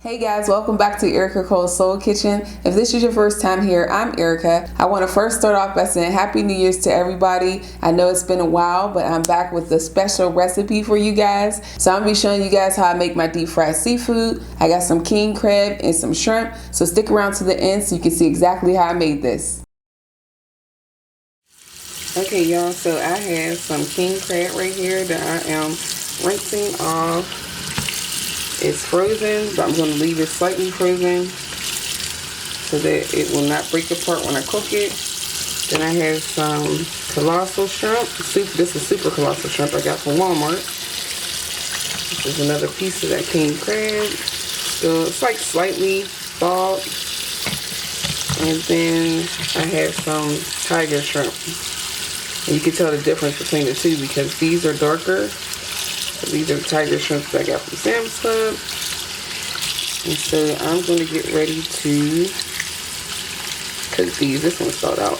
Hey guys, welcome back to Erika Colossal Kitchen. If this is your first time here, I'm Erika. I want to first start off by saying Happy New Year's to everybody. I know it's been a while, but I'm back with a special recipe for you guys. So I'm going to be showing you guys how I make my deep fried seafood. I got some king crab and some shrimp, so stick around to the end so you can see exactly how I made this. Okay y'all, so I have some king crab right here that I am rinsing off. It's frozen, but I'm going to leave it slightly frozen so that it will not break apart when I cook it. Then I have some colossal shrimp. This is super colossal shrimp I got from Walmart. This is another piece of that king crab. So it's like slightly thawed. And then I have some tiger shrimp. And you can tell the difference between the two because these are darker. These are the tiger shrimp that I got from Sam's Club. And so I'm going to get ready to cook these. This one's thawed out.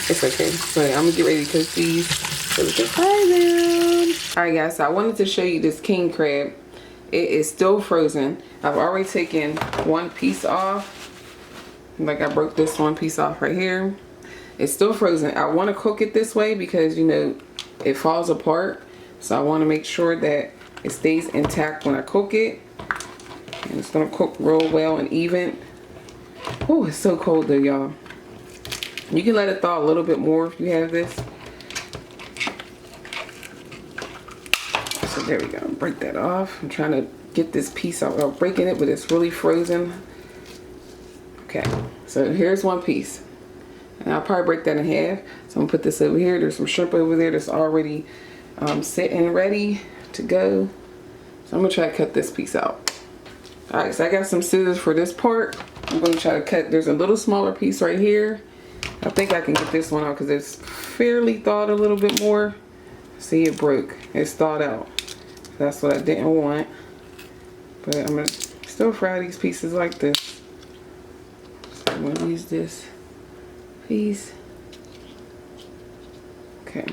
It's okay. So I'm going to get ready to cook these so we can fry them. Alright guys, so I wanted to show you this king crab. It is still frozen. I've already taken one piece off. Like I broke this one piece off right here. It's still frozen. I want to cook it this way because, you know, it falls apart. So I want to make sure that it stays intact when I cook it. And it's going to cook real well and even. Oh, it's so cold though, y'all. You can let it thaw a little bit more if you have this. So there we go. Break that off. I'm trying to get this piece out without breaking it, but it's really frozen. Okay, so here's one piece. And I'll probably break that in half. So I'm going to put this over here. There's some shrimp over there that's already sitting ready to go. So I'm gonna try to cut this piece out. All right, so I got some scissors for this part. I'm gonna try to cut. There's a little smaller piece right here. I think I can get this one out because it's fairly thawed a little bit more. See, it broke. It's thawed out. That's what I didn't want. But I'm gonna still fry these pieces like this. So I'm gonna use this piece. Okay.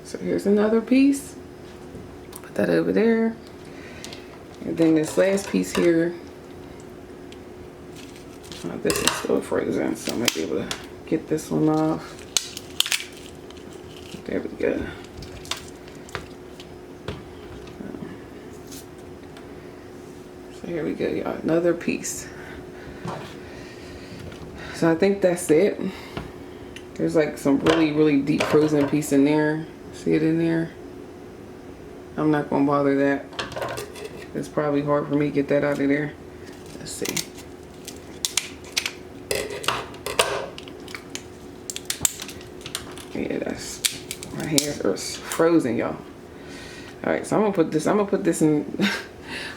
So here's another piece. Put that over there. And then this last piece here. This is still frozen, so I might be able to get this one off. There we go. So here we go, y'all. Another piece. So I think that's it. There's like some really deep frozen piece in there. See it in there? I'm not gonna bother that. It's probably hard for me to get that out of there. Let's see. Yeah, that's, my hands are frozen, y'all. Alright, so I'm gonna put this in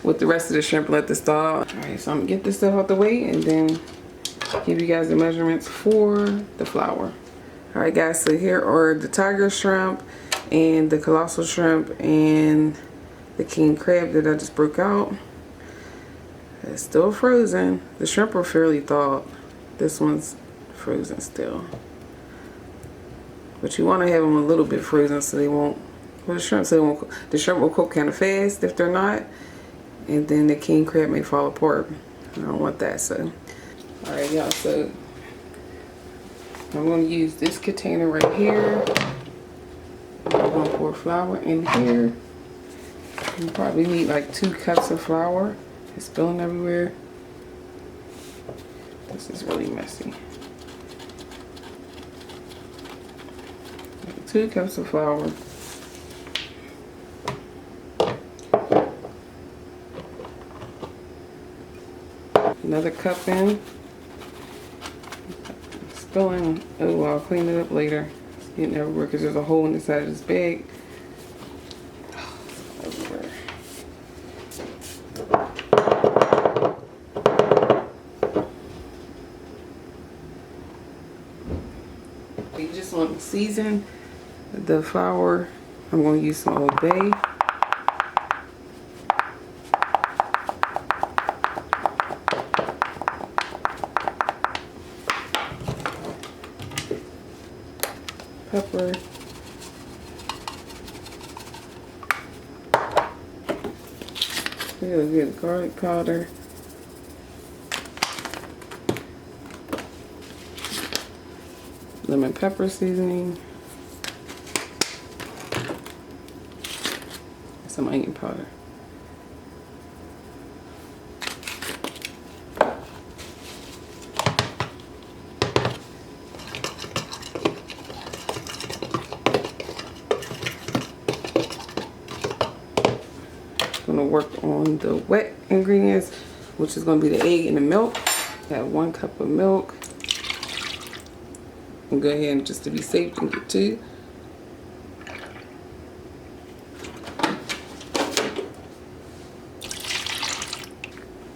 with the rest of the shrimp, let this thaw. Alright, so I'm gonna get this stuff out the way and then give you guys the measurements for the flour. Alright guys, so here are the tiger shrimp and the colossal shrimp and the king crab that I just broke out. It's still frozen. The shrimp are fairly thawed. This one's frozen still. But you want to have them a little bit frozen so they won't, well, the shrimp will cook kind of fast if they're not. And then the king crab may fall apart. I don't want that, so. Alright y'all, so I'm going to use this container right here. I'm going to pour flour in here. You probably need like 2 cups of flour. It's spilling everywhere. This is really messy. 2 cups of flour. Another cup in. Spilling. Oh, well, I'll clean it up later. It's getting everywhere because there's a hole in the side of this bag. Everywhere. You just want to season the flour. I'm going to use some Old Bay. Pepper. Real good garlic powder. Lemon pepper seasoning. Some onion powder. Gonna work on the wet ingredients, which is gonna be the egg and the milk. Got 1 cup of milk. And go ahead and just to be safe and get 2.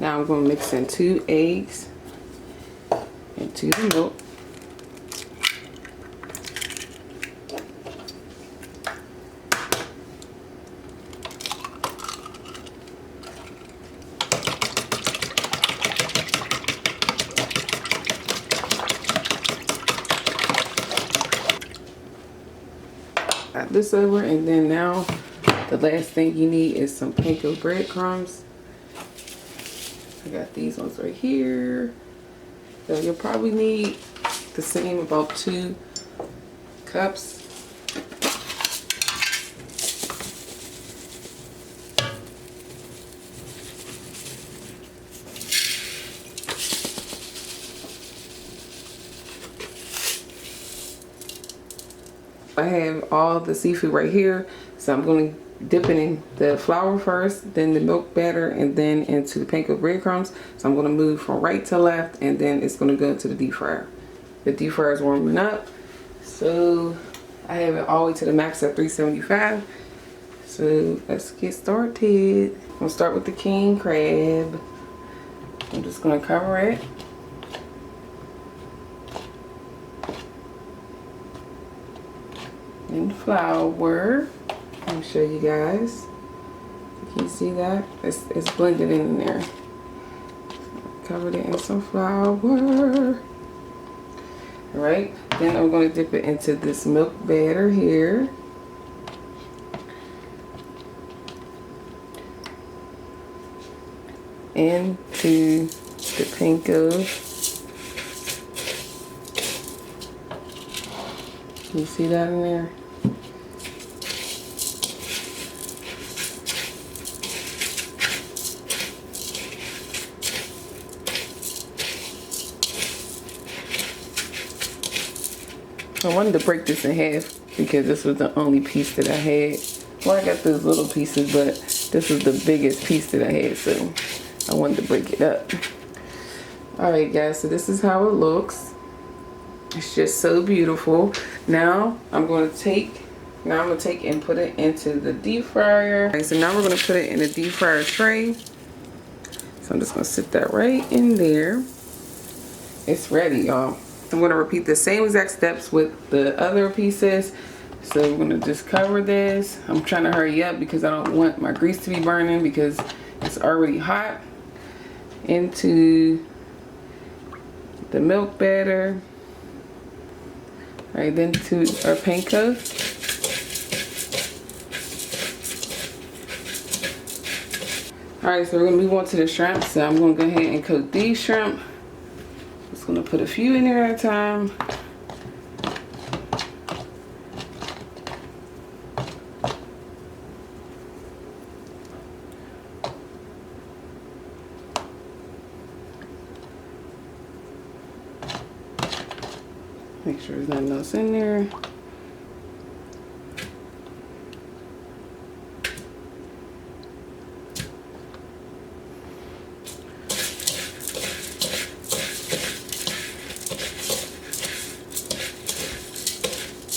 Now I'm gonna mix in 2 eggs into the milk. Got this over, and then now the last thing you need is some panko breadcrumbs. I got these ones right here. So you'll probably need the same, about 2 cups. I have all the seafood right here, so I'm going to dip it in the flour first, then the milk batter, and then into the panko breadcrumbs. So I'm going to move from right to left, and then it's going to go into the deep fryer. The deep fryer is warming up, so I have it all the way to the max at 375. So let's get started. I'm going to start with the king crab. I'm just going to cover it. And flour. Let me show you guys. Can you see that? It's blended in there. Covered it in some flour. Alright, then I'm going to dip it into this milk batter here. Into the panko. Can you see that in there? I wanted to break this in half because this was the only piece that I had. Well, I got those little pieces, but this was the biggest piece that I had, so I wanted to break it up. Alright guys, so this is how it looks. It's just so beautiful. Now I'm going to take and put it into the deep fryer. Alright, so now we're going to put it in a deep fryer tray. So I'm just going to sit that right in there. It's ready, y'all. I'm going to repeat the same exact steps with the other pieces. So we're going to just cover this. I'm trying to hurry up because I don't want my grease to be burning because it's already hot. Into the milk batter. Alright, then to our panko. Alright, so we're going to move on to the shrimp. So I'm going to go ahead and coat these shrimp. Just going to put a few in there at a time. Make sure there's nothing else in there.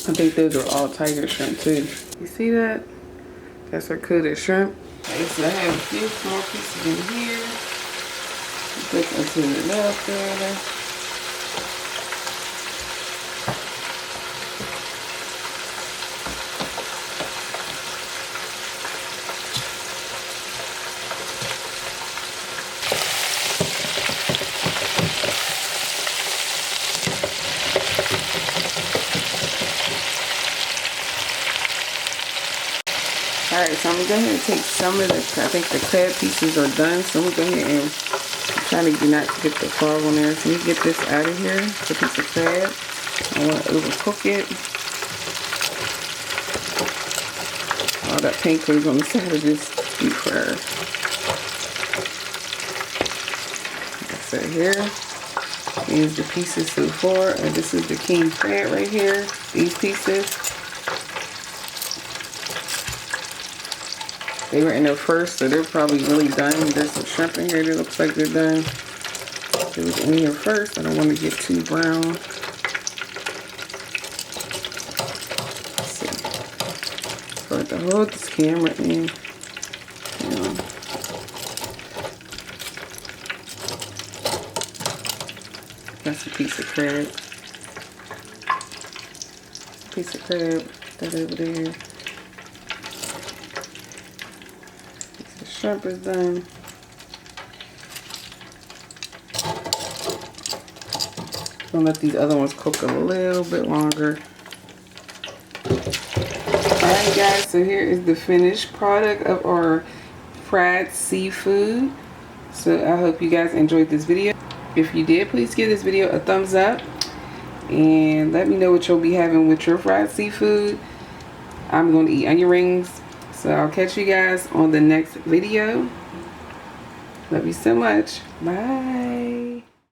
I think those are all tiger shrimp too. You see that? That's our coated shrimp. Okay, so I have a few small pieces in here. Put into the milk batter. Alright, Alright, so I'm going to go ahead and take some of the, I think the crab pieces are done. So I'm going to go ahead and try to not get the frog on there. So let me get this out of here, the piece of crab. I don't want to overcook it. All that panko is on the side of this deep fryer. So here is the pieces so far. And this is the king crab right here. These pieces. They were in there first, so they're probably really done. There's some shrimp in here that looks like they're done. They was in here first. I don't want to get too brown. Let's see. So I have to hold this camera in. That's a piece of crab. Piece of crab. That over there. Piece of shrimp is done. Gonna let these other ones cook a little bit longer. Alright guys, so here is the finished product of our fried seafood. So I hope you guys enjoyed this video. If you did, please give this video a thumbs up and let me know what you'll be having with your fried seafood. I'm going to eat onion rings, so I'll catch you guys on the next video. Love you so much. Bye.